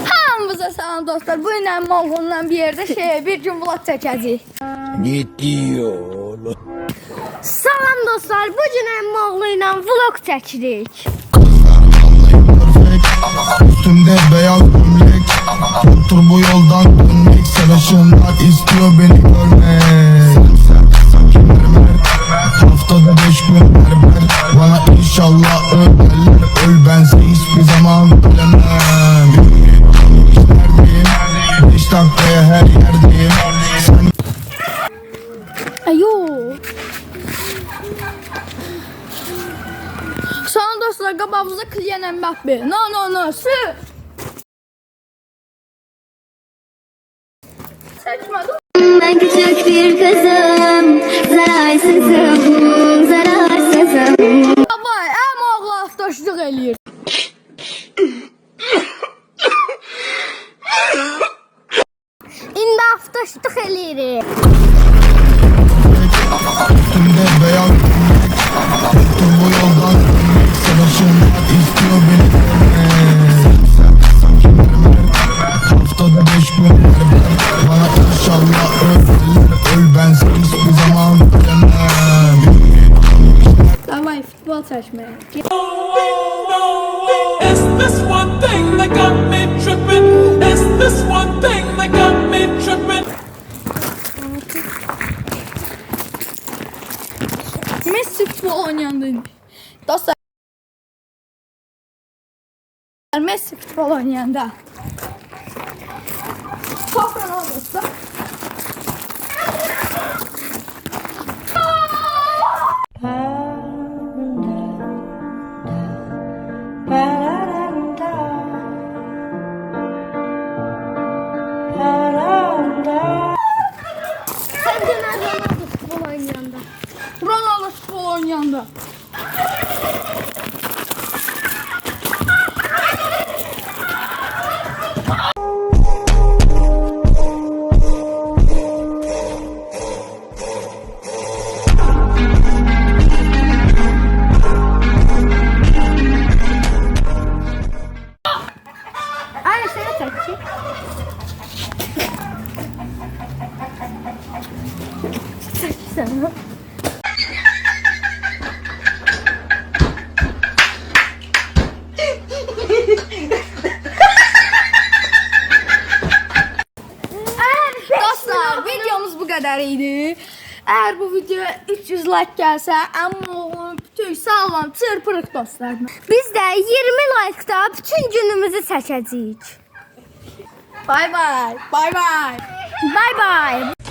Hamımıza salam dostlar. Bu ilə Malğunla bir yerdə bir gün vlog çəkəcəyik. Ne diyor oğlum? Salam dostlar. Bu gün Malğun ilə vlog çəkirik. Üstümde beyaz gömlek, otur bu yoldan dönmek. Sarışınlar istiyor beni görmek. Haftada 5 gün berber. Bana inşallah öderler. Öl bense hiçbir zaman ölemem. Neredeyim? 5 dakikaya her yerdeyim. Sen Ayo. Salam dostlar. Qabağımızda Kylian Mbappe. No. Sür. Saçmadım. Ben küçük bir kızım, zararsızım. Vay, əmə oğlu avtoşluq eləyir. İndi avtoşluq eləyirik. üstümde beyaz gömlek, otur bu yoldan dönmek. Sarışınlar istiyor beni görmek. Haftada 5 gün berber. Bana inşallah öderler. Öl bense hiçbir zaman ölemem. Davay, futbol çəkməyə. It's this one thing that got me tripping. It's this one thing that got me tripping. Messi futbol oynayanda. Dostlar. Messi futbol oynayanda. Topran al dostlar. Sence nerede Ronaldo futbol oynayanda? Ronaldo futbol oynayanda. Ay sana takayım. Sana. Dostlar videomuz bu kadar idi. Eğer bu videoya 300 like gelse amma bütün sağlam çırpırıq dostlar. Biz də 20 like-da bütün günümüzü çəkəcəyik. Bye bye. Bye bye. Bye bye.